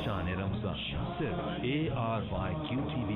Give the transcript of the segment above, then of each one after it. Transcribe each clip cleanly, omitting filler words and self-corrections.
शान रमजान सिर्फ ARYQTV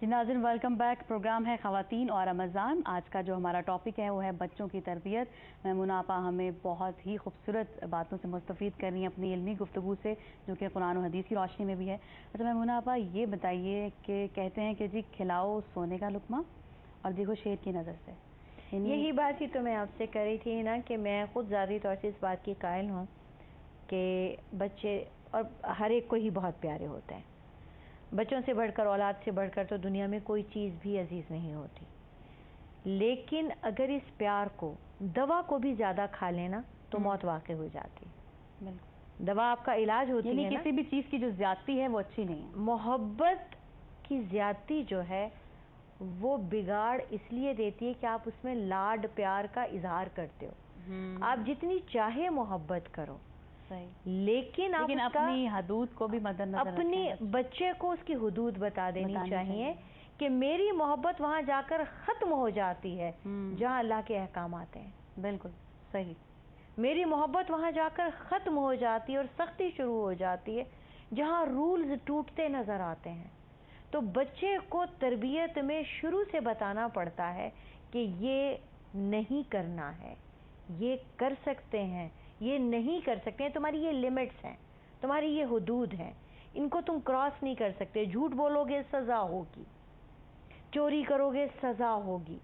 नाज़रीन, वेलकम बैक। प्रोग्राम है ख़वातीन और रमज़ान। आज का जो हमारा टॉपिक है वो है बच्चों की तरबियत। मैमूना आपा हमें बहुत ही खूबसूरत बातों से मुस्तफ़ीद कर रही हैं अपनी इल्मी गुफ्तगू से, जो कि कुरान और हदीस की रोशनी में भी है। अच्छा मैमूना आपा, ये बताइए कि कहते हैं कि जी खिलाओ सोने का लुक़मा और देखो शेर की नज़र से। यही बात ही तो मैं आपसे कर रही थी ना कि मैं ख़ुद ज़ाती तौर से इस बात की कायल हूँ कि बच्चे और हर एक को ही बहुत प्यारे होते हैं। बच्चों से बढ़कर, औलाद से बढ़कर तो दुनिया में कोई चीज़ भी अजीज़ नहीं होती। लेकिन अगर इस प्यार को, दवा को भी ज़्यादा खा लेना तो मौत वाक़ई हो जाती है। दवा आपका इलाज होती है ना, किसी भी चीज़ की जो ज़्यादती है वो अच्छी नहीं है। मोहब्बत की ज़्यादती जो है वो बिगाड़ इसलिए देती है कि आप उसमें लाड प्यार का इजहार करते हो। आप जितनी चाहे मोहब्बत करो, लेकिन अपनी हदूद को भी मद्देनजर अपने बच्चे को उसकी हदूद बतानी चाहिए कि मेरी मोहब्बत वहाँ जाकर ख़त्म हो जाती है जहाँ अल्लाह के अहकाम आते हैं। बिल्कुल सही। मेरी मोहब्बत वहाँ जाकर ख़त्म हो जाती है और सख्ती शुरू हो जाती है जहाँ रूल्स टूटते नज़र आते हैं। तो बच्चे को तरबियत में शुरू से बताना पड़ता है कि ये नहीं करना है, ये कर सकते हैं, ये नहीं कर सकते हैं, तुम्हारी ये लिमिट्स हैं, तुम्हारी ये हुदूद हैं, इनको तुम क्रॉस नहीं कर सकते। झूठ बोलोगे सज़ा होगी, चोरी करोगे सज़ा होगी।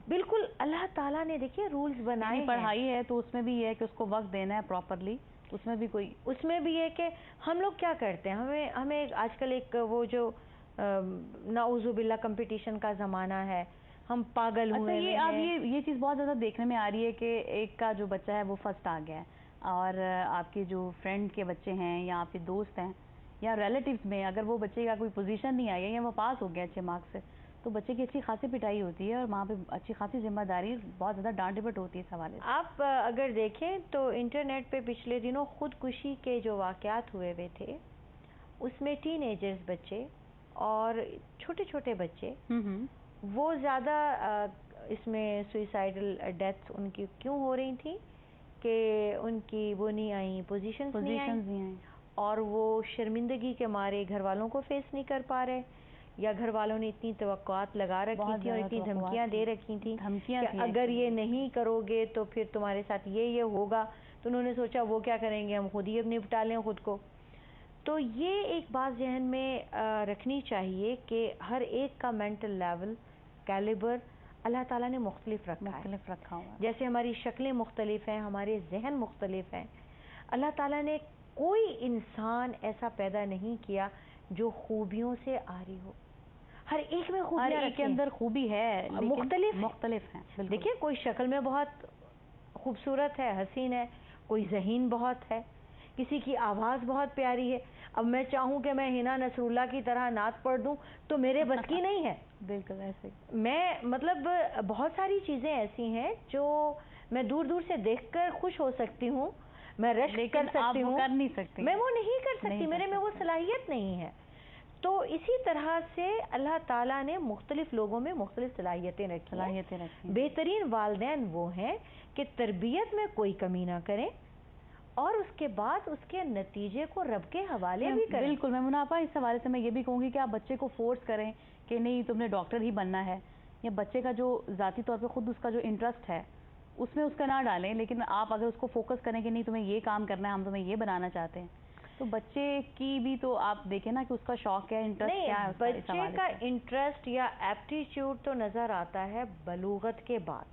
बिल्कुल अल्लाह ताला ने देखिए रूल्स बनाए हैं। पढ़ाई है तो उसमें भी ये है कि उसको वक्त देना है प्रॉपरली, उसमें भी ये कि हम लोग क्या करते हैं, हमें आजकल एक वो जो नाउज़ुबिल्लाह कंपटीशन का ज़माना है, हम पागल हुए हैं। अब ये चीज़ बहुत ज़्यादा देखने में आ रही है कि एक का जो बच्चा है वो फर्स्ट आ गया है और आपके जो फ्रेंड के बच्चे हैं या आपके दोस्त हैं या रिलेटिव्स में अगर वो बच्चे का कोई पोजीशन नहीं आई है या वो पास हो गया अच्छे मार्क्स से, तो बच्चे की अच्छी खासी पिटाई होती है और वहाँ पे अच्छी खासी जिम्मेदारी, बहुत ज़्यादा डांट डपट होती है इस हवाले से। आप अगर देखें तो इंटरनेट पे पिछले दिनों खुदकुशी के जो वाक़यात हुए हुए थे, उसमें टीनेजर्स बच्चे और छोटे छोटे बच्चे वो ज़्यादा इसमें सुइसाइडल डेथ्स उनकी क्यों हो रही थी कि उनकी वो नहीं आई, पोजीशंस नहीं आई और वो शर्मिंदगी के मारे घर वालों को फेस नहीं कर पा रहे, या घर वालों ने इतनी तवक्कुआत लगा रखी थी और इतनी धमकियां दे रखी थी कि अगर ये नहीं करोगे तो फिर तुम्हारे साथ ये होगा। तो उन्होंने सोचा वो क्या करेंगे, हम खुद ही अब निपटा लें खुद को। तो ये एक बात जहन में रखनी चाहिए कि हर एक का मेंटल लेवल, कैलिबर अल्लाह ताला ने मुख्तलिफ रखा हुआ है। जैसे हमारी शक्लें मुख्तलिफ हैं, हमारे जहन मुख्तलिफ हैं। अल्लाह ताला ने कोई इंसान ऐसा पैदा नहीं किया जो खूबियों से आरी हो। हर एक में खूबियां, हर एक के अंदर खूबी है, मुख्तलिफ है। देखिए कोई शक्ल में बहुत खूबसूरत है, हसीन है, कोई ज़हीन बहुत है, किसी की आवाज़ बहुत प्यारी है। अब मैं चाहूँ कि मैं हिना नसरुल्लाह की तरह नात पढ़ दूँ तो मेरे बस की नहीं है। बिल्कुल ऐसे मैं मतलब बहुत सारी चीज़ें ऐसी हैं जो मैं दूर दूर से देखकर खुश हो सकती हूँ, मैं रश्क कर सकती हूँ, कर नहीं सकती, मैं वो नहीं कर सकती, मेरे में वो सलाहियत नहीं है। तो इसी तरह से अल्लाह ताला ने मुख्तलिफ लोगों में मुख्तलिफ सलाहियतें रखी। बेहतरीन वालिदैन वो हैं कि तरबियत में कोई कमी ना करें और उसके बाद उसके नतीजे को रब के हवाले भी करें। बिल्कुल मैमूना आपा, इस हवाले से मैं ये भी कहूँगी कि आप बच्चे को फोर्स करें कि नहीं तुमने डॉक्टर ही बनना है, या बच्चे का जो ज़ाती तौर पे खुद उसका जो इंटरेस्ट है उसमें उसका ना डालें, लेकिन आप अगर उसको फोकस करें कि नहीं तुम्हें ये काम करना है, हम तुम्हें ये बनाना चाहते हैं, तो बच्चे की भी तो आप देखें ना कि उसका शौक क्या है, इंटरेस्ट क्या है। बच्चे का इंटरेस्ट या एप्टीट्यूड तो नज़र आता है बलूगत के बाद।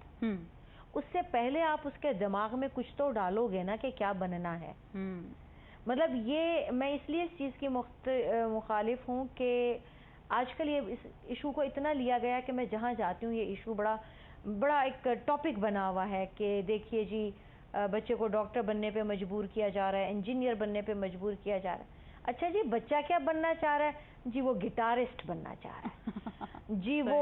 उससे पहले आप उसके दिमाग में कुछ तो डालोगे ना कि क्या बनना है। मतलब ये मैं इसलिए इस चीज़ की मुखालिफ हूँ कि आजकल ये इस इशू को इतना लिया गया कि मैं जहाँ जाती हूँ ये इशू बड़ा एक टॉपिक बना हुआ है कि देखिए जी बच्चे को डॉक्टर बनने पे मजबूर किया जा रहा है, इंजीनियर बनने पे मजबूर किया जा रहा है। अच्छा जी, बच्चा क्या बनना चाह रहा है जी? वो गिटारिस्ट बनना चाह रहा है जी। वो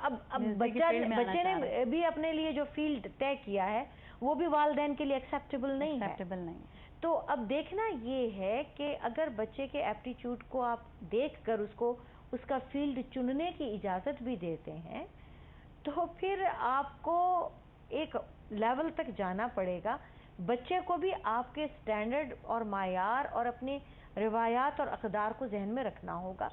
अब बच्चे ने भी अपने लिए जो फील्ड तय किया है वो भी वालिदैन के लिए एक्सेप्टेबल नहीं है। تو اب دیکھنا یہ ہے کہ اگر بچے کے ایپٹیچیوڈ کو آپ دیکھ کر اس کا فیلڈ چننے کی اجازت بھی دیتے ہیں تو پھر آپ کو ایک لیول تک جانا پڑے گا. بچے کو بھی آپ کے سٹینڈرڈ اور معیار اور اپنی روایات اور اقدار کو ذہن میں رکھنا ہوگا.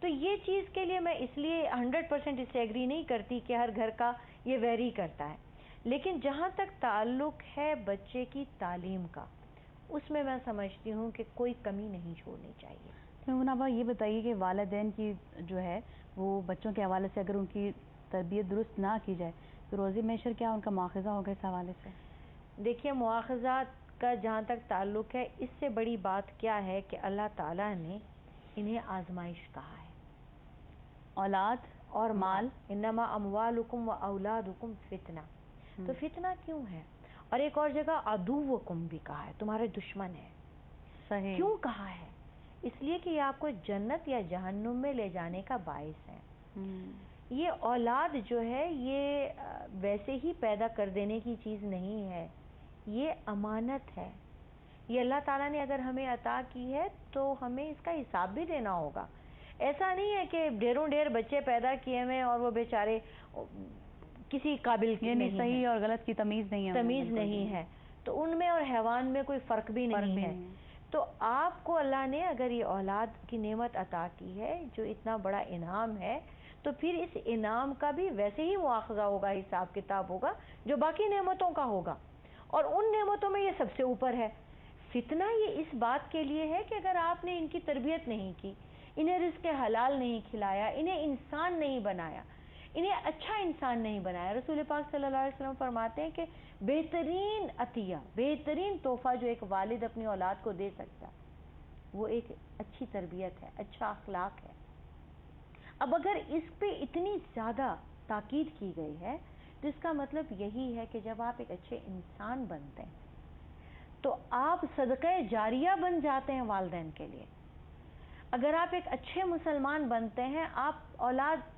تو یہ چیز کے لیے میں اس لیے 100% اس سے ایگری نہیں کرتی کہ ہر گھر کا یہ ویری کرتا ہے. لیکن جہاں تک تعلق ہے بچے کی تعلیم کا, اس میں سمجھتی ہوں کہ کوئی کمی نہیں چھوڑنی چاہیے. میمونہ یہ بتائیے کہ والدین کی جو ہے وہ بچوں کے حوالے سے اگر ان کی تربیت درست نہ کی جائے تو روزی معیشت کیا ان کا مواخذہ ہوگا اس حوالے سے؟ دیکھیے, مواخذات کا جہاں تک تعلق ہے, اس سے بڑی بات کیا ہے کہ اللہ تعالیٰ نے انہیں آزمائش کہا ہے. اولاد اور مال, انما اموالکم و اولادکم فتنہ. تو فتنہ کیوں ہے؟ اور ایک اور جگہ عدوکم بھی کہا ہے, تمہارے دشمن ہے. صحیح. کیوں کہا ہے؟ اس لیے کہ یہ آپ کو جنت یا جہنم میں لے جانے کا باعث ہے. یہ اولاد جو ہے یہ ویسے ہی پیدا کر دینے کی چیز نہیں ہے, یہ امانت ہے. یہ اللہ تعالیٰ نے اگر ہمیں عطا کی ہے تو ہمیں اس کا حساب بھی دینا ہوگا. ایسا نہیں ہے کہ ڈھیروں ڈھیر بچے پیدا کیے ہوئے اور وہ بیچارے کسی قابل نہیں, صحیح اور غلط کی تمیز نہیں ہے. تو ان میں اور حیوان میں کوئی فرق بھی نہیں ہے. تو آپ کو اللہ نے اگر یہ اولاد کی نعمت عطا کی ہے جو اتنا بڑا انعام ہے, تو پھر اس انعام کا بھی ویسے ہی مواخذہ ہوگا, حساب کتاب ہوگا جو باقی نعمتوں کا ہوگا. اور ان نعمتوں میں یہ سب سے اوپر ہے. فتنہ یہ اس بات کے لیے ہے کہ اگر آپ نے ان کی تربیت نہیں کی, انہیں رزق حلال نہیں کھلایا, انہیں انسان نہیں بنایا, انہیں اچھا انسان نہیں بنایا. رسول پاک صلی اللہ علیہ وسلم فرماتے ہیں کہ بہترین عطیہ, بہترین تحفہ جو ایک والد اپنی اولاد کو دے سکتا وہ ایک اچھی تربیت ہے, اچھا اخلاق ہے. اب اگر اس پہ اتنی زیادہ تاکید کی گئی ہے تو اس کا مطلب یہی ہے کہ جب آپ ایک اچھے انسان بنتے ہیں تو آپ صدقہ جاریہ بن جاتے ہیں والدین کے لیے. اگر آپ ایک اچھے مسلمان بنتے ہیں, آپ اولاد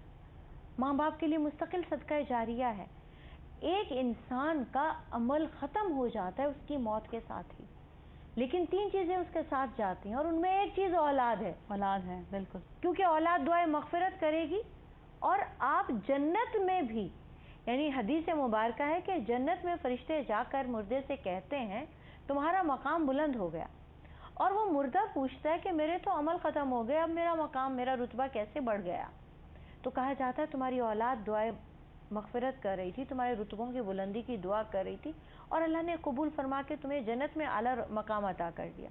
ماں باپ کے لیے مستقل صدقہ جاریہ ہے. ایک انسان کا عمل ختم ہو جاتا ہے اس کی موت کے ساتھ ہی, لیکن 3 چیزیں اس کے ساتھ جاتی ہیں, اور ان میں ایک چیز اولاد ہے. اولاد ہے, بالکل. کیونکہ اولاد دعائے مغفرت کرے گی, اور آپ جنت میں بھی, یعنی حدیث مبارکہ ہے کہ جنت میں فرشتے جا کر مردے سے کہتے ہیں تمہارا مقام بلند ہو گیا. اور وہ مردہ پوچھتا ہے کہ میرے تو عمل ختم ہو گیا, اب میرا مقام, میرا رتبہ کیسے بڑھ گیا؟ تو کہا جاتا ہے تمہاری اولاد دعائے مغفرت کر رہی تھی, تمہارے رتبوں کی بلندی کی دعا کر رہی تھی, اور اللہ نے قبول فرما کے تمہیں جنت میں اعلیٰ مقام عطا کر دیا.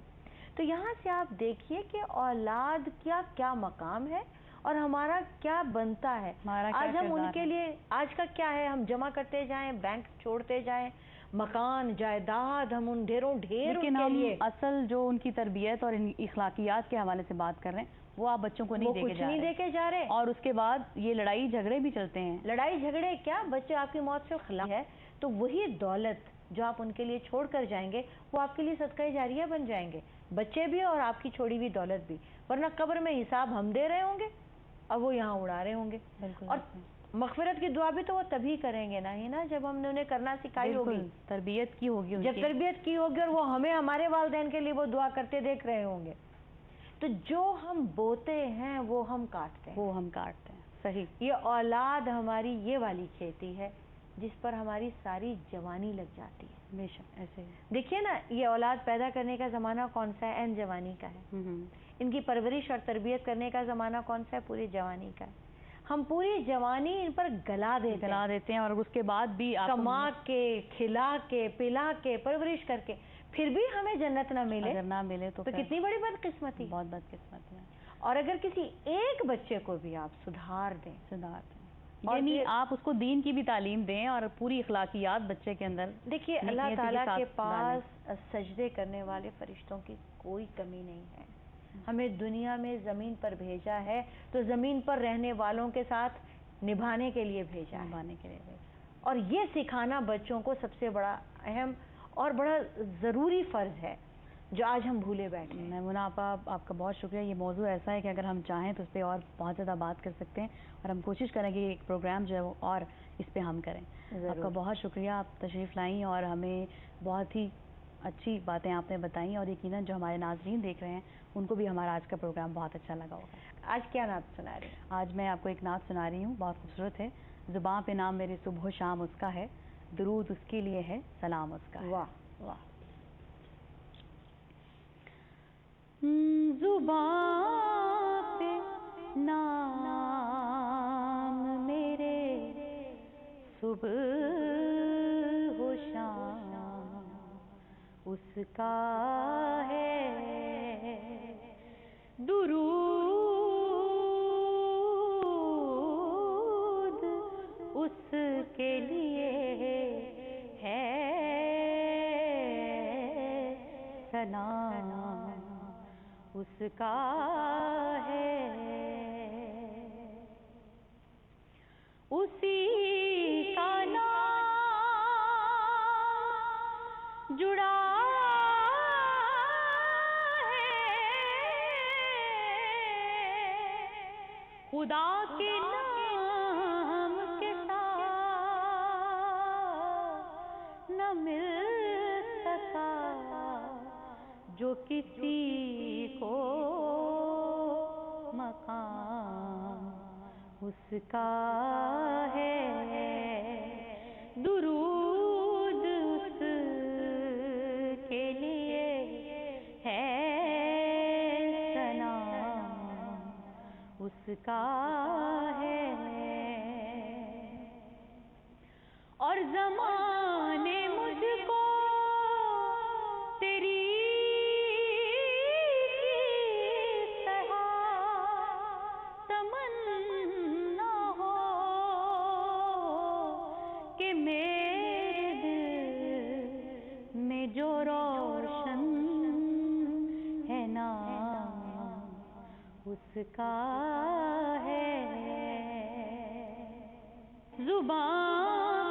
تو یہاں سے آپ دیکھیے کہ اولاد کیا مقام ہے اور ہمارا کیا بنتا ہے. آج ہم ان کے لیے, آج کا کیا ہے, ہم جمع کرتے جائیں, بینک چھوڑتے جائیں, مکان جائیداد, ہم ان ڈھیر لیکن ہم اصل جو ان کی تربیت اور اخلاقیات کے حوالے سے بات کر رہے ہیں وہ آپ بچوں کو نہیں دے کے جا رہے. اور اس کے بعد یہ لڑائی جھگڑے بھی چلتے ہیں. لڑائی جھگڑے کیا, بچے آپ کی موت سے خلا ہے تو وہی دولت جو آپ ان کے لیے چھوڑ کر جائیں گے وہ آپ کے لیے صدقہ جاریہ بن جائیں گے, بچے بھی اور آپ کی چھوڑی ہوئی دولت بھی. ورنہ قبر میں حساب ہم دے رہے ہوں گے اور وہ یہاں اڑا رہے ہوں گے. اور مغفرت کی دعا بھی تو وہ تبھی کریں گے نا جب ہم نے انہیں کرنا سکھائی ہوگی, تربیت کی ہوگی, جب تربیت کی ہوگی, اور وہ ہمیں ہمارے والدین کے لیے وہ دعا کرتے دیکھ رہے ہوں گے. تو جو ہم بوتے ہیں وہ ہم کاٹتے ہیں. صحیح. یہ اولاد ہماری یہ والی کھیتی ہے جس پر ہماری ساری جوانی لگ جاتی ہے. بے شک ایسے ہی. دیکھیے نا, یہ اولاد پیدا کرنے کا زمانہ کون سا ہے؟ عین جوانی کا ہے. ان کی پرورش اور تربیت کرنے کا زمانہ کون سا ہے؟ پوری جوانی کا ہے. ہم پوری جوانی ان پر گلا دیتے ہیں, اور اس کے بعد بھی کما کے, کھلا کے, پلا کے, پرورش کر کے, پھر بھی ہمیں جنت نہ ملے. اگر نہ ملے تو کتنی بڑی بدقسمتی. بہت بدقسمتی ہے. اور اگر کسی ایک بچے کو بھی آپ سدھار دیں, یعنی آپ اس کو دین کی بھی تعلیم دیں اور پوری اخلاقیات بچے کے اندر. دیکھیے, اللہ تعالیٰ کے پاس سجدے کرنے والے فرشتوں کی کوئی کمی نہیں ہے. ہمیں دنیا میں زمین پر بھیجا ہے تو زمین پر رہنے والوں کے ساتھ نبھانے کے لیے بھیجا ہے. اور یہ سکھانا بچوں کو سب سے بڑا اہم اور بڑا ضروری فرض ہے جو آج ہم بھولے بیٹھے ہیں. میمونہ آپا, آپ کا بہت شکریہ. یہ موضوع ایسا ہے کہ اگر ہم چاہیں تو اس پہ اور بہت زیادہ بات کر سکتے ہیں, اور ہم کوشش کریں کہ ایک پروگرام جو ہے وہ اور اس پہ ہم کریں. آپ کا بہت شکریہ, آپ تشریف لائیں اور ہمیں بہت ہی अच्छी बातें आपने बताई और यकीनन जो हमारे नाज़रीन देख रहे हैं उनको भी हमारा आज का प्रोग्राम बहुत अच्छा लगा होगा। आज क्या नात सुना रही हैं? आज मैं आपको एक नात सुना रही हूँ, बहुत खूबसूरत है। ज़ुबां पे नाम मेरे सुबह शाम उसका है, दुरूद उसके लिए है, सलाम उसका है। वाह वाह। ज़ुबां पे नाम मेरे सुबह हो शाम उसका है, दुरूद उसके लिए है, सलाम उसका है। उसी का नाम जुड़ा है खुदा के नाम के साथ न मिल सका जो किसी को मकाम उसका है, दुरूद उसके लिए है, सलाम उसका है। और ज़माने मुझको तेरी तमन्ना हो कि मेरे दिल में जो रोशन है नाम उसका है, ज़ुबां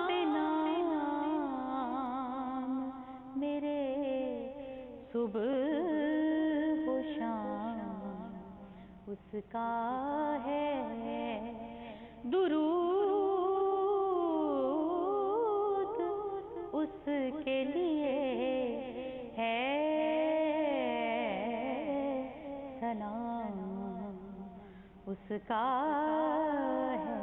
पे नाम मेरे सुबह हो शाम उसका है, दुरूद उसके लिए है, सलाम उसका है।